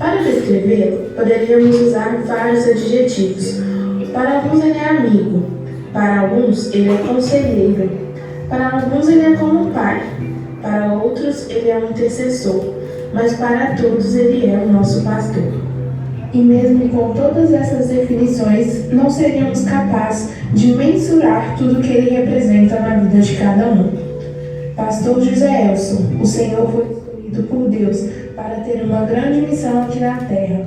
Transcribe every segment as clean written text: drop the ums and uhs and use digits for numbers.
Para descrevê-lo, poderíamos usar vários adjetivos. Para alguns ele é amigo, para alguns ele é conselheiro, para alguns ele é como um pai, para outros ele é um intercessor, mas para todos ele é o nosso pastor. E mesmo com todas essas definições, não seríamos capazes de mensurar tudo que ele representa na vida de cada um. Pastor José Elson, o Senhor foi escolhido por Deus para ter uma grande missão aqui na Terra.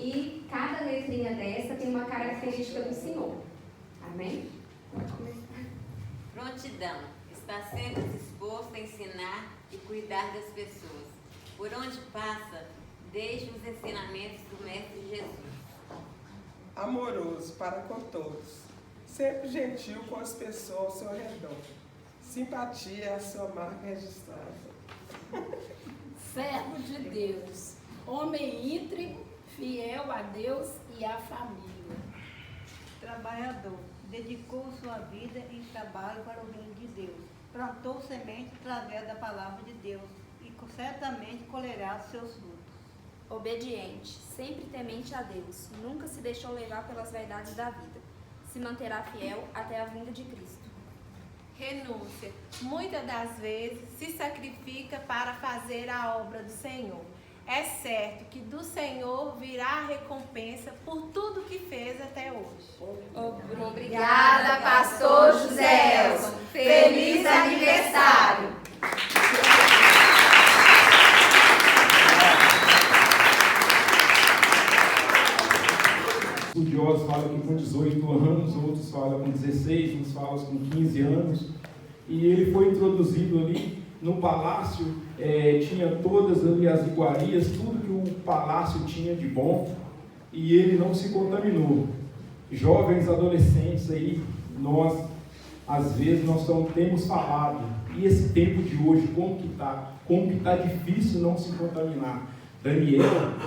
E cada letrinha dessa tem uma característica do Senhor. Amém? Pode começar. Prontidão. Está sempre disposto a ensinar e cuidar das pessoas. Por onde passa, deixa os ensinamentos do Mestre Jesus. Amoroso para com todos. Sempre gentil com as pessoas ao seu redor. Simpatia é a sua marca registrada. Servo de Deus. Homem íntegro, fiel a Deus e à família. Trabalhador, dedicou sua vida em trabalho para o reino de Deus. Plantou semente através da palavra de Deus e certamente colherá seus frutos. Obediente, sempre temente a Deus, nunca se deixou levar pelas vaidades da vida. Se manterá fiel até a vinda de Cristo. Renúncia, muitas das vezes se sacrifica para fazer a obra do Senhor. É certo que do Senhor virá a recompensa por tudo que fez até hoje. Obrigada, Pastor José Elson. Feliz aniversário! Estudiosos falam que com 18 anos, outros falam com 16, uns falam com 15 anos. E ele foi introduzido ali no palácio, tinha todas ali as iguarias, tudo que o palácio tinha de bom, e ele não se contaminou. Jovens, adolescentes aí, nós, às vezes, temos falado, e esse tempo de hoje, como que está difícil não se contaminar. Daniel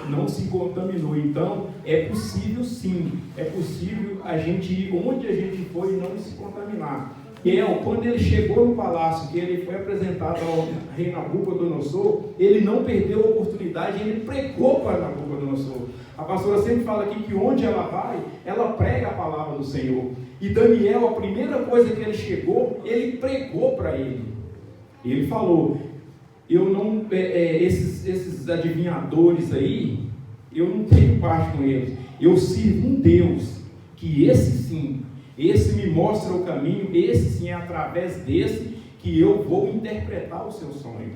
não se contaminou, então é possível sim, é possível a gente ir onde a gente for e não se contaminar. Quando ele chegou no palácio, que ele foi apresentado ao rei Nabucodonosor, ele não perdeu a oportunidade, ele pregou para Nabucodonosor. A pastora sempre fala aqui que onde ela vai, ela prega a palavra do Senhor. E Daniel, a primeira coisa que ele chegou, ele pregou para ele. Ele falou, esses adivinhadores aí, eu não tenho parte com eles. Eu sirvo um Deus, que esse sim, esse me mostra o caminho, esse sim é através desse que eu vou interpretar o seu sonho.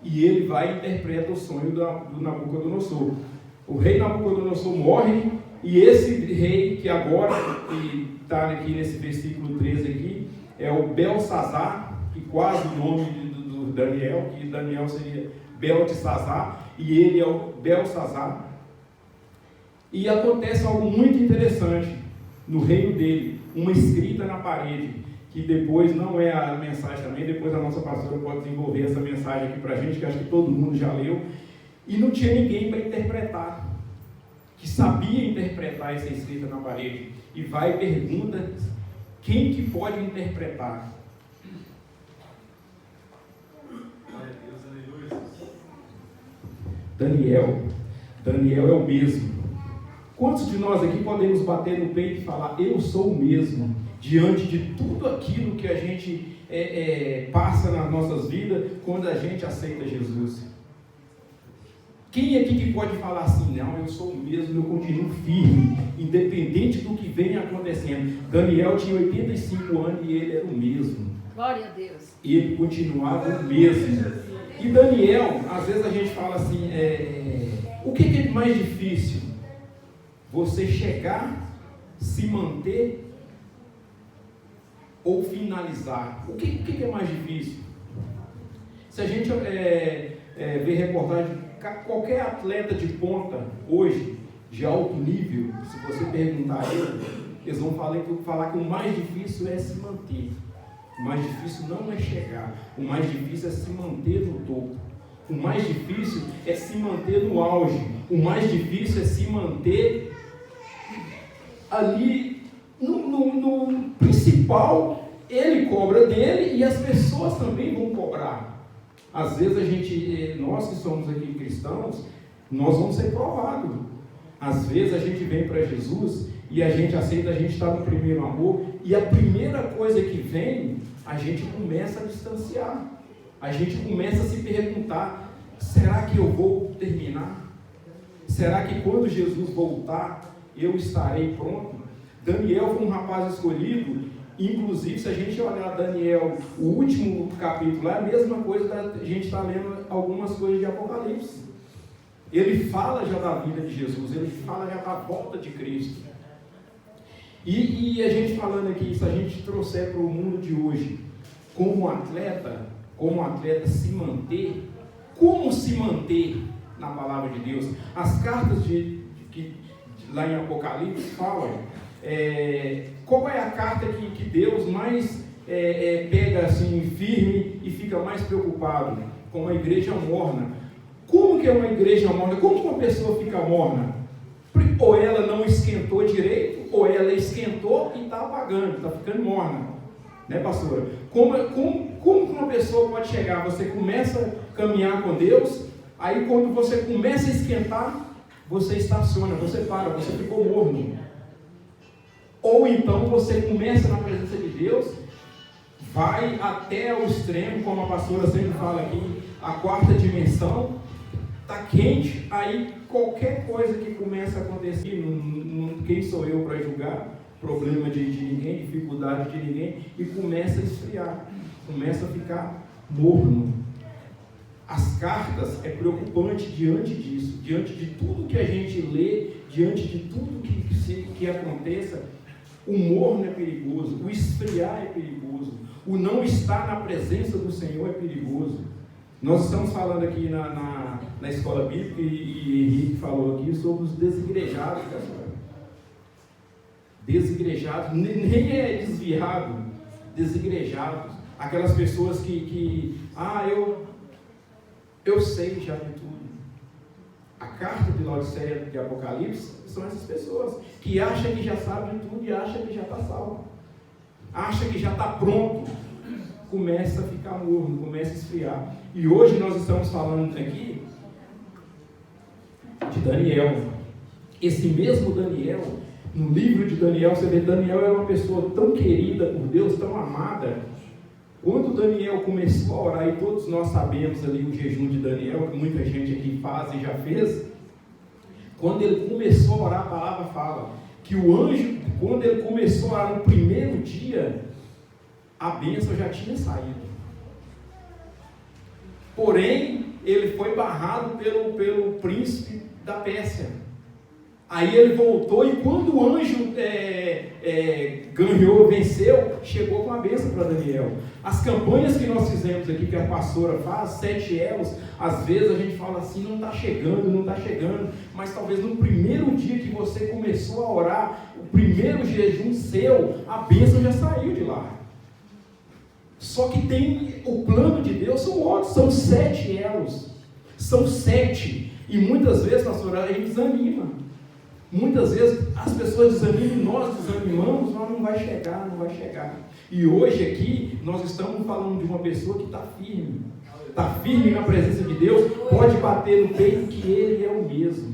E ele vai e interpreta o sonho do Nabucodonosor. O rei Nabucodonosor morre, e esse rei que agora está aqui nesse versículo 13 aqui, é o Belsazar, que quase o nome do Daniel, que Daniel seria Beltesazar, e ele é o Belsazar. E acontece algo muito interessante no reino dele, uma escrita na parede, que depois não é a mensagem também, depois a nossa pastora pode desenvolver essa mensagem aqui para a gente, que acho que todo mundo já leu, e não tinha ninguém para interpretar, que sabia interpretar essa escrita na parede, e vai e pergunta, quem que pode interpretar? Daniel é o mesmo. Quantos de nós aqui podemos bater no peito e falar, eu sou o mesmo, diante de tudo aquilo que a gente passa nas nossas vidas, quando a gente aceita Jesus? Quem aqui que pode falar assim, não, eu sou o mesmo, eu continuo firme, independente do que vem acontecendo. Daniel tinha 85 anos e ele era o mesmo. Glória a Deus. Ele continuava o mesmo. E Daniel, às vezes a gente fala assim, o que é mais difícil? Você chegar, se manter ou finalizar? O que é mais difícil? Se a gente ver reportagem, qualquer atleta de ponta hoje, de alto nível, se você perguntar a eles vão falar que o mais difícil é se manter. O mais difícil não é chegar, o mais difícil é se manter no topo. O mais difícil é se manter no auge. O mais difícil é se manter ali no principal. Ele cobra dele e as pessoas também vão cobrar. Às vezes nós que somos aqui cristãos, nós vamos ser provados. Às vezes a gente vem para Jesus e a gente aceita, a gente está no primeiro amor, e a primeira coisa que vem, a gente começa a distanciar. A gente começa a se perguntar, será que eu vou terminar? Será que quando Jesus voltar, eu estarei pronto? Daniel foi um rapaz escolhido. Inclusive, se a gente olhar Daniel, o último capítulo, é a mesma coisa da gente está lendo algumas coisas de Apocalipse. Ele fala já da vida de Jesus, ele fala já da volta de Cristo. E a gente falando aqui, se a gente trouxer para o mundo de hoje, como atleta se manter, como se manter na palavra de Deus? As cartas lá em Apocalipse falam, qual é a carta que Deus mais pega assim firme e fica mais preocupado? Com a igreja morna. Como que é uma igreja morna? Como que uma pessoa fica morna? Ou ela não esquentou direito, ou ela esquentou e está apagando, está ficando morna. Né, pastora? Como que uma pessoa pode chegar? Você começa a caminhar com Deus, aí quando você começa a esquentar, você estaciona, você para, você ficou morno. Ou então você começa na presença de Deus, vai até o extremo, como a pastora sempre fala aqui, a quarta dimensão, está quente, aí qualquer coisa que começa a acontecer, quem sou eu para julgar problema de ninguém, dificuldade de ninguém, e começa a esfriar, começa a ficar morno. As cartas é preocupante diante disso, diante de tudo que a gente lê, diante de tudo que aconteça. O morno é perigoso, o esfriar é perigoso, o não estar na presença do Senhor é perigoso. Nós estamos falando aqui na escola bíblica, e Henrique falou aqui sobre os desigrejados, pessoal. Desigrejados, nem é desviado, desigrejados, aquelas pessoas eu sei já de tudo. A carta de Laodiceia de Apocalipse são essas pessoas que acham que já sabem de tudo e acham que já está salvo, acha que já está pronto, começa a ficar morno, começa a esfriar. E hoje nós estamos falando aqui de Daniel. Esse mesmo Daniel, no livro de Daniel, você vê, Daniel era uma pessoa tão querida por Deus, tão amada. Quando Daniel começou a orar, e todos nós sabemos ali o jejum de Daniel, que muita gente aqui faz e já fez, quando ele começou a orar, a palavra fala que o anjo, quando ele começou a orar no primeiro dia, a bênção já tinha saído. Porém, ele foi barrado pelo príncipe da Pérsia. Aí ele voltou, e quando o anjo ganhou, venceu, chegou com a bênção para Daniel. As campanhas que nós fizemos aqui, que a pastora faz, 7 elos, às vezes a gente fala assim, não está chegando, mas talvez no primeiro dia que você começou a orar, o primeiro jejum seu, a bênção já saiu de lá. Só que tem o plano de Deus, são outros, são 7 elos, são 7, e muitas vezes, pastor, a gente desanima. Muitas vezes as pessoas desanimam, nós desanimamos, mas não vai chegar. E hoje aqui nós estamos falando de uma pessoa que está firme na presença de Deus, pode bater no peito que Ele é o mesmo.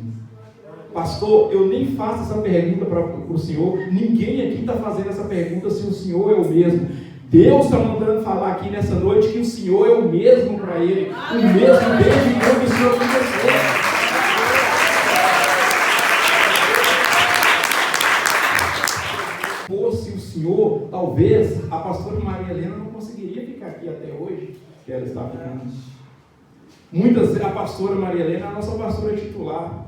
Pastor, eu nem faço essa pergunta para o senhor, ninguém aqui está fazendo essa pergunta se o senhor é o mesmo. Deus está mandando falar aqui nessa noite que o Senhor é o mesmo para ele, o mesmo desde quando o Senhor conheceu. fica aqui até hoje, que ela está ficando. Muitas vezes, a pastora Maria Helena é a nossa pastora titular.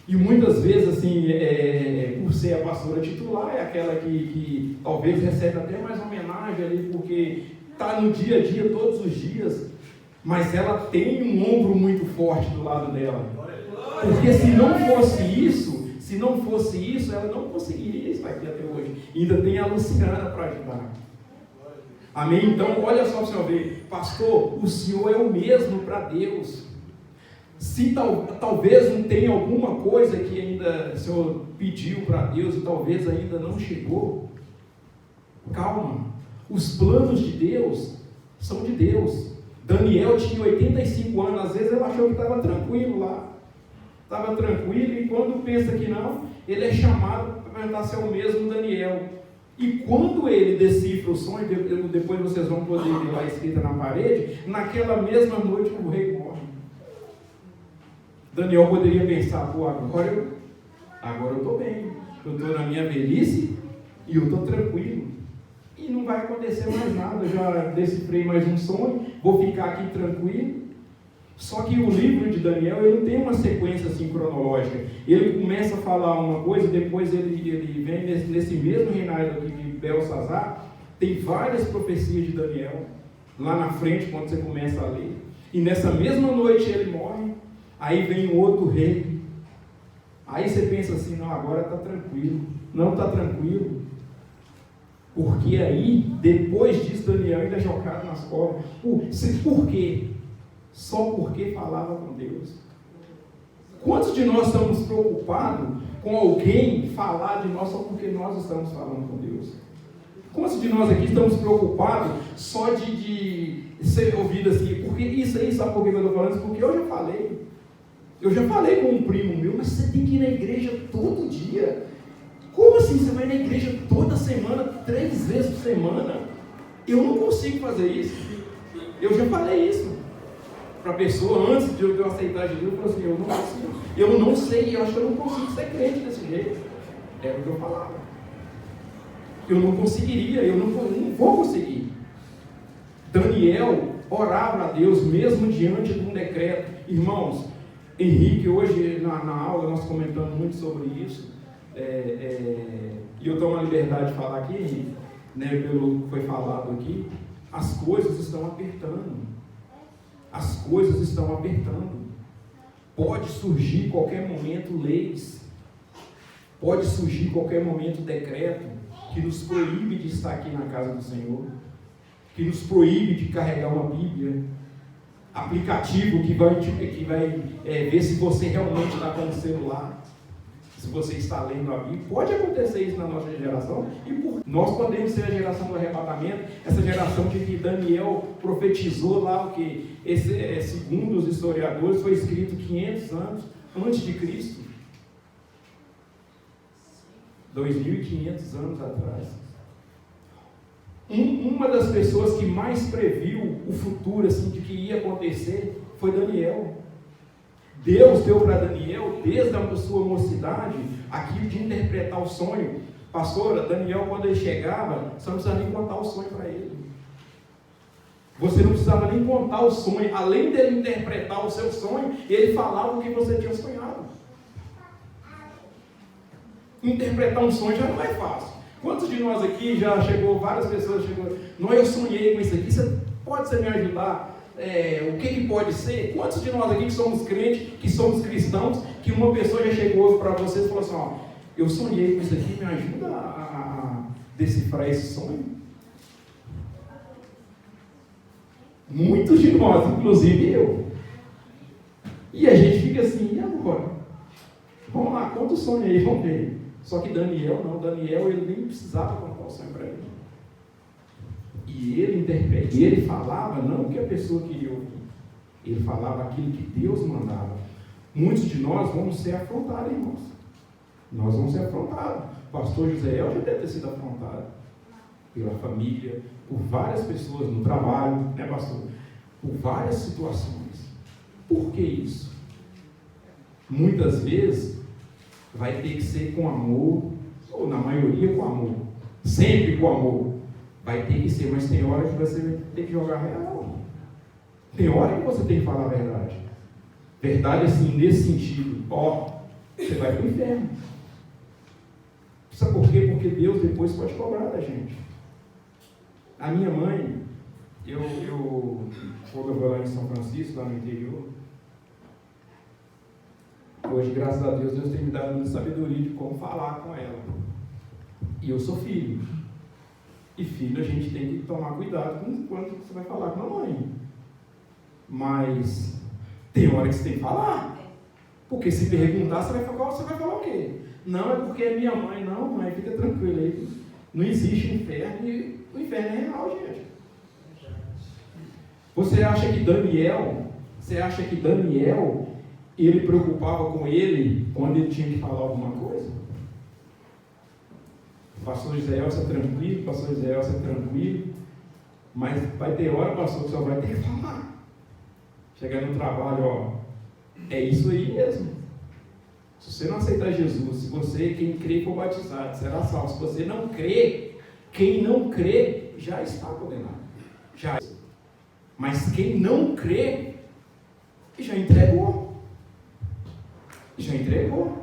E muitas vezes, assim, por ser a pastora titular, é aquela que talvez recebe até mais homenagem ali, porque está no dia a dia, todos os dias, mas ela tem um ombro muito forte do lado dela. Porque se não fosse isso, ela não conseguiria estar aqui até hoje. E ainda tem a Luciana para ajudar. Amém? Então, olha só para o senhor ver, pastor, o senhor é o mesmo para Deus. Se talvez não tenha alguma coisa que ainda o senhor pediu para Deus e talvez ainda não chegou, calma. Os planos de Deus são de Deus. Daniel tinha 85 anos, às vezes ele achou que estava tranquilo lá. Estava tranquilo, e quando pensa que não, ele é chamado para tentar ser o mesmo Daniel. E quando ele decifra o sonho, depois vocês vão poder ver lá escrita na parede, naquela mesma noite o rei morre. Daniel poderia pensar, pô, agora eu estou bem, eu estou na minha velhice e eu estou tranquilo. E não vai acontecer mais nada, eu já decifrei mais um sonho, vou ficar aqui tranquilo. Só que o livro de Daniel, ele não tem uma sequência assim cronológica. Ele começa a falar uma coisa, depois ele vem nesse mesmo reinado aqui de Belsazar, tem várias profecias de Daniel, lá na frente, quando você começa a ler. E nessa mesma noite ele morre, aí vem um outro rei. Aí você pensa assim, não, agora está tranquilo. Não está tranquilo. Porque aí, depois disso, Daniel ainda é jogado nas covas. Por quê? Só porque falava com Deus. Quantos de nós estamos preocupados com alguém falar de nós só porque nós estamos falando com Deus? Quantos de nós aqui estamos preocupados só de ser ouvido assim? Porque isso aí, sabe por que eu estou falando isso? Porque eu já falei. Eu já falei com um primo meu, mas você tem que ir na igreja todo dia. Como assim você vai na igreja toda semana, 3 vezes por semana? Eu não consigo fazer isso. Eu já falei isso para a pessoa antes de eu aceitar Jesus. Eu falei assim, eu não consigo. Eu não sei, eu acho que eu não consigo ser crente desse jeito. Era o que eu falava. Eu não conseguiria, eu não vou conseguir. Daniel orava a Deus mesmo diante de um decreto. Irmãos, Henrique, hoje na aula nós comentamos muito sobre isso. E eu tomo a liberdade de falar aqui, Henrique, né, pelo que foi falado aqui. As coisas estão apertando. As coisas estão apertando. Pode surgir em qualquer momento leis. Pode surgir em qualquer momento decreto que nos proíbe de estar aqui na casa do Senhor, que nos proíbe de carregar uma Bíblia, aplicativo que vai ver se você realmente está com o celular, se você está lendo a Bíblia. Pode acontecer isso na nossa geração, e nós podemos ser a geração do arrebatamento, essa geração de que Daniel profetizou lá, o que segundo os historiadores foi escrito 500 anos antes de Cristo, 2.500 anos atrás. Uma das pessoas que mais previu o futuro, assim, de que ia acontecer, foi Daniel. Deus deu para Daniel, desde a sua mocidade, aquilo de interpretar o sonho. Pastora, Daniel, quando ele chegava, você não precisava nem contar o sonho para ele. Você não precisava nem contar o sonho. Além dele interpretar o seu sonho, ele falava o que você tinha sonhado. Interpretar um sonho já não é fácil. Quantos de nós aqui já chegou, várias pessoas chegou, não, eu sonhei com isso aqui, você pode me ajudar? O que pode ser? Quantos de nós aqui que somos crentes, que somos cristãos, que uma pessoa já chegou para vocês e falou assim, ó, eu sonhei com isso aqui, me ajuda a decifrar esse sonho? Muitos de nós, inclusive eu. E a gente fica assim, e agora? Vamos lá, conta o sonho aí, vamos ver. Só que Daniel não, Daniel ele nem precisava contar o sonho para ele. E ele falava não o que a pessoa queria ouvir. Ele falava aquilo que Deus mandava. Muitos de nós vamos ser afrontados, irmãos. Nós vamos ser afrontados. O pastor José já deve ter sido afrontado pela família, por várias pessoas no trabalho, né, pastor? Por várias situações. Por que isso? Muitas vezes vai ter que ser com amor, ou na maioria com amor, sempre com amor. Vai ter que ser, mas tem hora que você vai ter que jogar real. Tem hora que você tem que falar a verdade. Verdade assim, nesse sentido. Você vai para o inferno. Sabe por quê? Porque Deus depois pode cobrar da gente. A minha mãe, quando eu vou lá em São Francisco, lá no interior, hoje, graças a Deus, Deus tem me dado muita sabedoria de como falar com ela. E eu sou filho. E filho, a gente tem que tomar cuidado com quando você vai falar com a mãe. Mas tem hora que você tem que falar. Porque se perguntar, você vai falar o quê? Não, é porque é minha mãe. Não, mãe, fica tranquila aí. Não existe inferno e o inferno é real, gente. Você acha que Daniel, ele preocupava com ele quando ele tinha que falar alguma coisa? Pastor Israel, você é tranquilo, pastor Israel, você é tranquilo, mas vai ter hora, pastor, que só vai ter que falar. Chegar no trabalho, é isso aí mesmo. Se você não aceitar Jesus, se você, quem crê, for batizado, será salvo. Se você não crê, quem não crê já está condenado. Mas quem não crê, já entregou.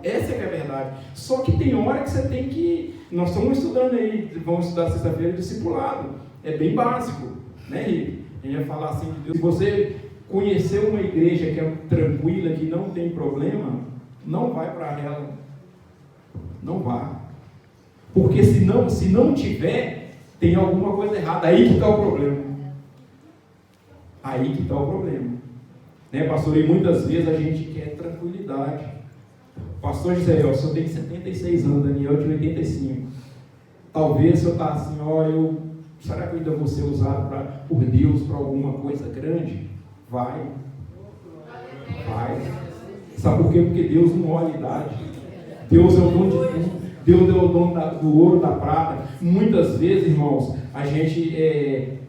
Essa é a verdade. Só que tem hora que você tem que... Nós estamos estudando aí, vamos estudar sexta-feira discipulado. É bem básico, né, Rick? A gente vai falar assim de Deus. Se você conhecer uma igreja que é tranquila, que não tem problema, não vai para ela. Não vá. Porque se não tiver, tem alguma coisa errada. Aí que está o problema. Né, pastor? E muitas vezes a gente quer tranquilidade. Pastor José, o senhor tem 76 anos, Daniel de 85. Talvez o senhor está assim, será que eu ainda vou ser usado por Deus para alguma coisa grande? Vai. Sabe por quê? Porque Deus não olha a idade. Deus é o dono de tudo. Deus é o dono do ouro, da prata. Muitas vezes, irmãos, a gente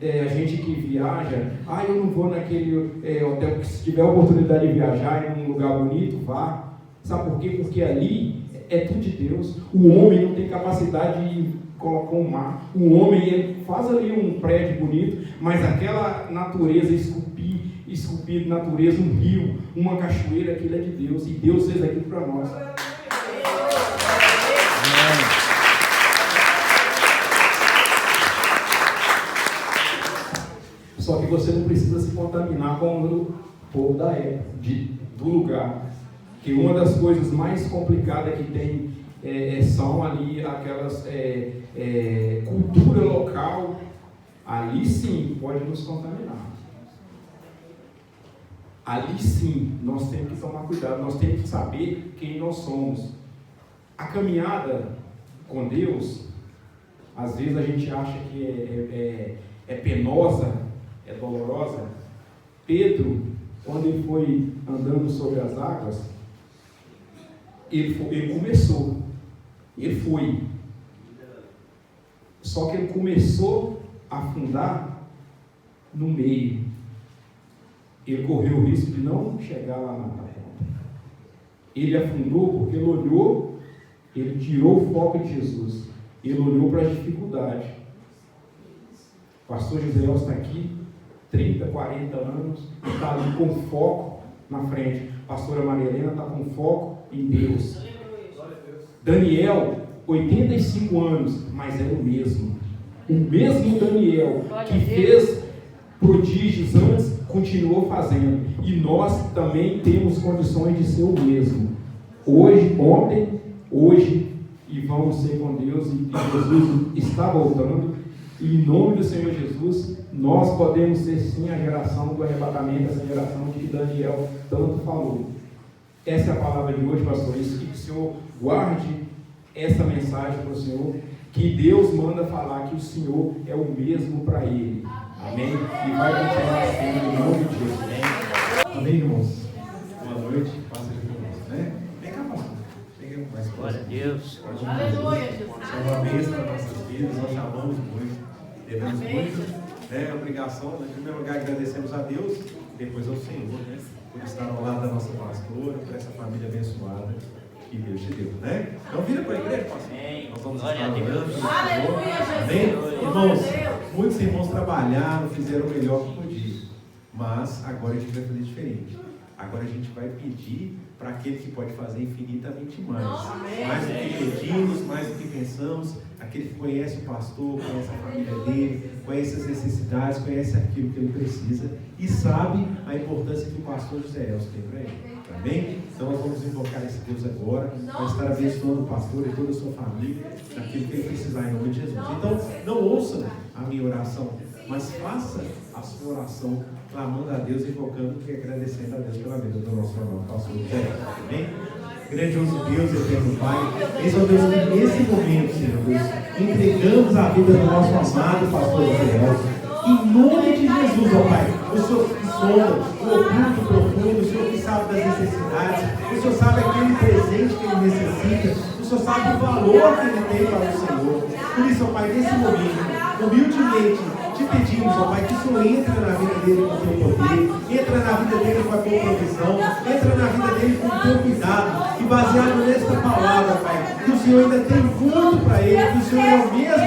que viaja, eu não vou naquele hotel, porque se tiver a oportunidade de viajar em um lugar bonito, vá. Sabe por quê? Porque ali é tudo de Deus. O homem não tem capacidade de colocar um mar. O homem, ele faz ali um prédio bonito, mas aquela natureza esculpida natureza, um rio, uma cachoeira, aquilo é de Deus. E Deus fez aquilo para nós. Só que você não precisa se contaminar com o povo da época, do lugar. Que uma das coisas mais complicadas que tem são ali aquelas cultura local. Ali sim pode nos contaminar. Ali sim nós temos que tomar cuidado, nós temos que saber quem nós somos. A caminhada com Deus, às vezes a gente acha que é penosa, é dolorosa. Pedro, quando ele foi andando sobre as águas, ele começou, ele foi. Só que ele começou a afundar no meio. Ele correu o risco de não chegar lá na ponta. Ele afundou porque ele olhou, ele tirou o foco de Jesus. Ele olhou para as dificuldades. O pastor José está aqui, 30, 40 anos, está ali com foco na frente. A pastora Maria Helena está com foco em Deus. Daniel, 85 anos, mas era o mesmo. O mesmo Daniel que fez prodígios antes, continuou fazendo. E nós também temos condições de ser o mesmo. Ontem, e vamos ser com Deus, e Jesus está voltando. E em nome do Senhor Jesus, nós podemos ser sim a geração do arrebatamento, essa geração de que Daniel tanto falou. Essa é a palavra de hoje, pastor. Isso que o Senhor guarde essa mensagem para o Senhor, que Deus manda falar que o Senhor é o mesmo para ele. Amém? E vai continuar sendo em nome de Jesus. Amém, irmãos? Boa noite. Paz seja conosco, né? Vem cá, pastor. Cheguei com mais glória a Deus. Aleluia, Jesus. É uma bênção para nossas vidas. Nós amamos muito. Devemos muito. É obrigação, em primeiro lugar, agradecemos a Deus, depois ao Senhor, né? Por estar ao lado da nossa pastora, por essa família abençoada que Deus te deu, né? Então, vira para a igreja, pastor. Nós vamos estar orando. Aleluia, Jesus. Amém? Irmãos, Muitos irmãos trabalharam, fizeram o melhor que podiam. Mas agora a gente vai fazer diferente. Agora a gente vai pedir para aquele que pode fazer infinitamente mais. Mais do que pedimos, mais do que pensamos. Aquele que conhece o pastor, conhece a família dele, conhece as necessidades, conhece aquilo que ele precisa e sabe a importância que o pastor José Elcio tem para ele. Tá bem? Então nós vamos invocar esse Deus agora, vai estar abençoando o pastor e toda a sua família, naquilo que ele precisar em nome de Jesus. Então, não ouça a minha oração, mas faça a sua oração, clamando a Deus, invocando e agradecendo a Deus pela vida do nosso irmão, pastor José Elcio. Tá bem? Grandioso Deus, eterno Pai, eis, ó Deus, que nesse momento, Senhor Deus, entregamos a vida do nosso amado pastor José Elcio. Em nome de Jesus, ó Pai, o Senhor que sonda o oculto profundo, o Senhor que sabe das necessidades, o Senhor sabe aquele presente que ele necessita, o Senhor sabe o valor que ele tem para o Senhor. Por isso, ó Pai, nesse momento, humildemente, te pedimos, ó Pai, que o Senhor entre na vida dele com o teu poder, entra na vida dele com a tua provisão, entra na vida dele com o teu cuidado, e baseado nesta palavra, Pai, que o Senhor ainda tem muito para ele, que o Senhor é o mesmo,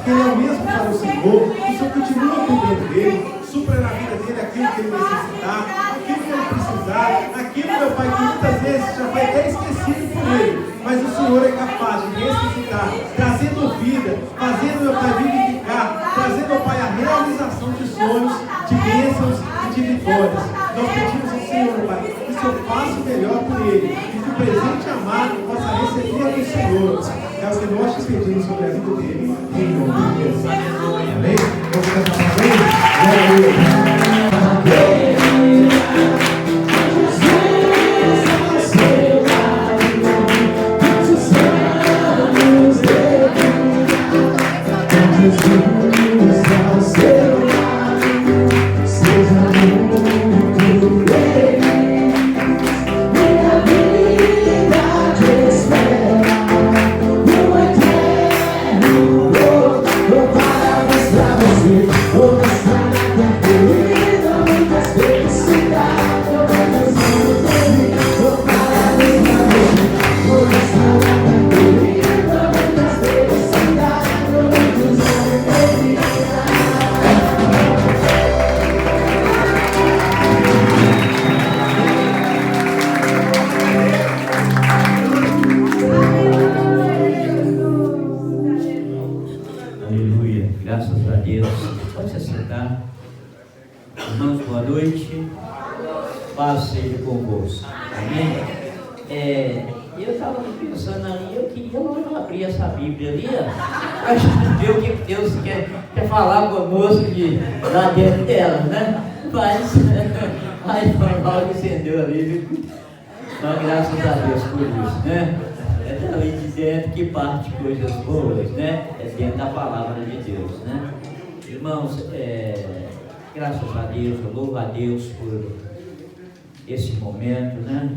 que ele é o mesmo para o Senhor, que o Senhor continua cuidando dele, supra na vida dele aquilo que ele necessitar, aquilo que ele precisar, aquilo, meu Pai, que muitas vezes já foi até esquecido por ele, mas o Senhor é capaz de ressuscitar, trazendo vida, fazendo, meu Pai, vivificar, trazendo, meu Pai, a realização de sonhos, de bênçãos e de vitórias. Nós pedimos ao Senhor, meu Pai, que o Senhor faça o melhor por ele, e que o presente amado possa receber do Senhor. É o que nós te pedimos sobre a vida dele, em nome de Jesus. Amém? Vamos cantar para ele? Falar conosco de lá dentro dela, né? Mas aí foi mal que acendeu ali, viu? Então, graças a Deus por isso, né? É dali de dentro que parte coisas boas, né? É dentro da palavra de Deus, né? Irmãos, graças a Deus, eu louvo a Deus por esse momento, né?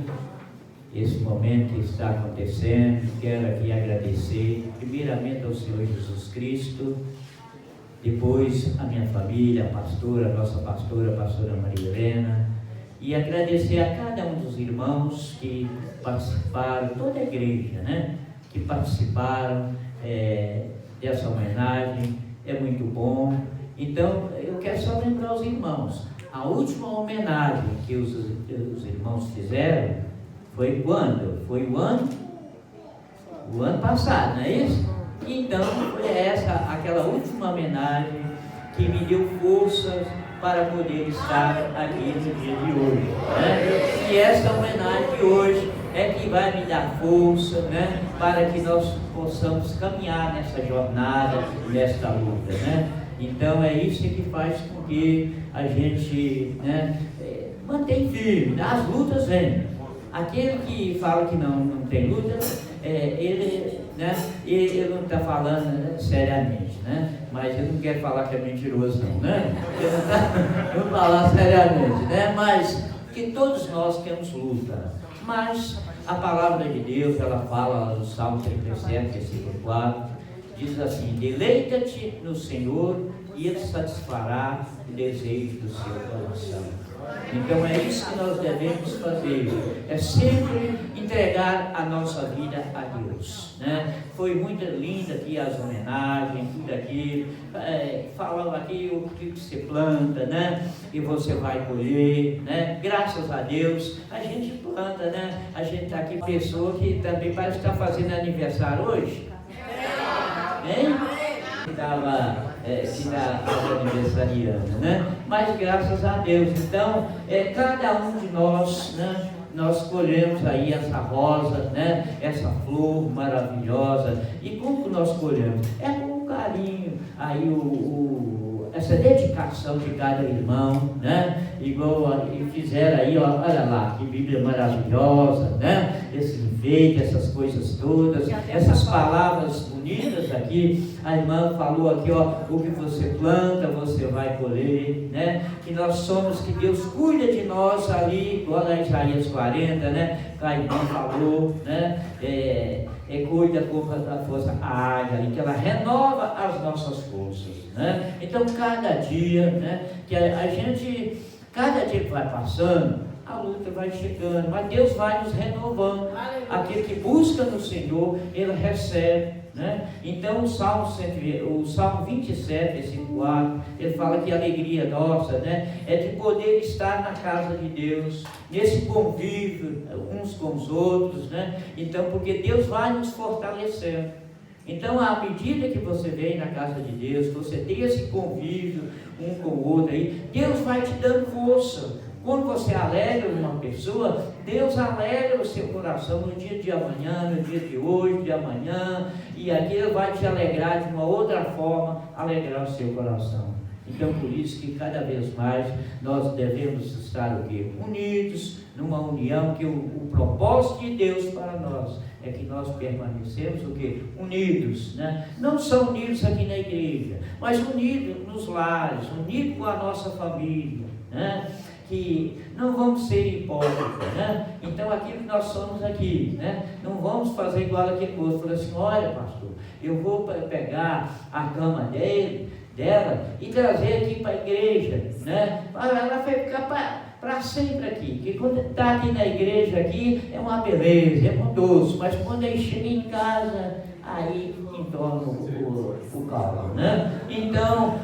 Esse momento que está acontecendo. Quero aqui agradecer, primeiramente ao Senhor Jesus Cristo, depois a minha família, a pastora, a nossa pastora, a pastora Maria Helena, e agradecer a cada um dos irmãos que participaram, toda a igreja, né? Que participaram dessa homenagem, é muito bom. Então, eu quero só lembrar os irmãos, a última homenagem que os irmãos fizeram foi quando? Foi o ano passado, não é isso? Então, foi aquela última homenagem que me deu forças para poder estar aqui no dia de hoje, né? E essa homenagem de hoje é que vai me dar força, né? Para que nós possamos caminhar nessa jornada, nesta luta, né? Então, é isso que faz com que a gente, né, mantém firme. As lutas vêm. Aquele que fala que não tem luta, ele não está falando, né, seriamente, né? Mas eu não quero falar que é mentiroso, não, né? Eu vou falar seriamente, né? Mas que todos nós temos luta. Mas a palavra de Deus, ela fala no Salmo 37, versículo 4, diz assim: deleita-te no Senhor e Ele satisfará o desejo do seu coração. Então é isso que nós devemos fazer, é sempre entregar a nossa vida a Deus, né? Foi muito linda aqui as homenagens, tudo aquilo, falando aqui o que você planta, né? E você vai colher, né? Graças a Deus, a gente planta, né? A gente está aqui, pessoa que também parece que está fazendo aniversário hoje. Hein? Que estava aniversariando, né? Mas graças a Deus, então, cada um de nós, né? Nós colhemos aí essa rosa, né? Essa flor maravilhosa. E como nós colhemos? É com carinho, aí essa dedicação de cada irmão, né? Igual fizeram aí, ó, olha lá, que Bíblia maravilhosa, né? Esse enfeite, essas coisas todas, essas palavras bonitas aqui. A irmã falou aqui, ó, o que você planta, você vai colher, né? Que nós somos, que Deus cuida de nós ali, igual a Isaías 40, né? Que a irmã falou, né? Cuida como a força águia, que ela renova as nossas forças, né? Então, cada dia, né? Que a gente, cada dia que vai passando, a luta vai chegando, mas Deus vai nos renovando. Aquele que busca no Senhor, ele recebe, né? Então o Salmo 27, versículo 4, ele fala que a alegria nossa, né, é de poder estar na casa de Deus, nesse convívio uns com os outros, né? Então, porque Deus vai nos fortalecendo. Então, à medida que você vem na casa de Deus, você tem esse convívio um com o outro aí, Deus vai te dando força. Quando você alegra uma pessoa, Deus alegra o seu coração no dia de amanhã, no dia de hoje, de amanhã, e aquilo vai te alegrar de uma outra forma, alegrar o seu coração. Então, por isso que cada vez mais nós devemos estar o quê? Unidos, numa união, que o propósito de Deus para nós é que nós permanecemos o quê? Unidos, né? Não só unidos aqui na igreja, mas unidos nos lares, unidos com a nossa família, né? Que não vamos ser hipócritas, né? Então, aquilo que nós somos aqui, né? Não vamos fazer igual aquele moço, falar assim, olha, pastor, eu vou pegar a cama dela e trazer aqui para a igreja, né? Ela vai ficar para sempre aqui, que quando está aqui na igreja aqui, é uma beleza, é bondoso, mas quando ele chega em casa, aí entorna o calo, né? Então,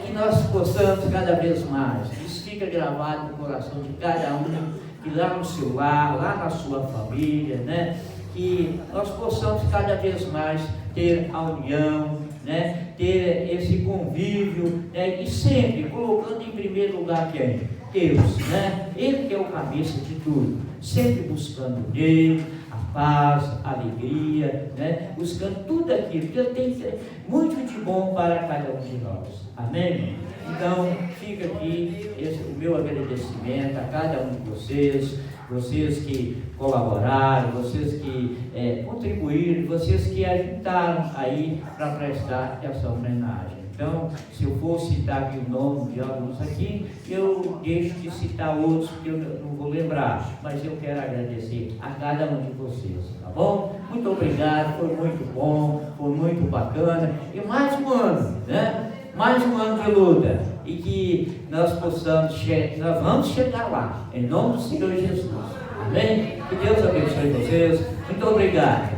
que nós possamos cada vez mais, fica gravado no coração de cada um, que lá no seu lar, lá na sua família, né? Que nós possamos cada vez mais ter a união, né? Ter esse convívio, né? E sempre colocando em primeiro lugar quem? Deus, né? Ele que é o cabeça de tudo, sempre buscando nele a paz, a alegria, né? Buscando tudo aquilo que ele tem muito de bom para cada um de nós. Amém? Então, fica aqui o meu agradecimento a cada um de vocês que colaboraram, vocês que contribuíram, vocês que ajudaram aí para prestar essa homenagem. Então, se eu for citar aqui o nome de alguns aqui, eu deixo de citar outros, porque eu não vou lembrar, mas eu quero agradecer a cada um de vocês, tá bom? Muito obrigado, foi muito bom, foi muito bacana, e mais um ano, né? Mais um ano de luta, e que nós nós vamos chegar lá, em nome do Senhor Jesus. Amém? Que Deus abençoe vocês. Muito obrigado.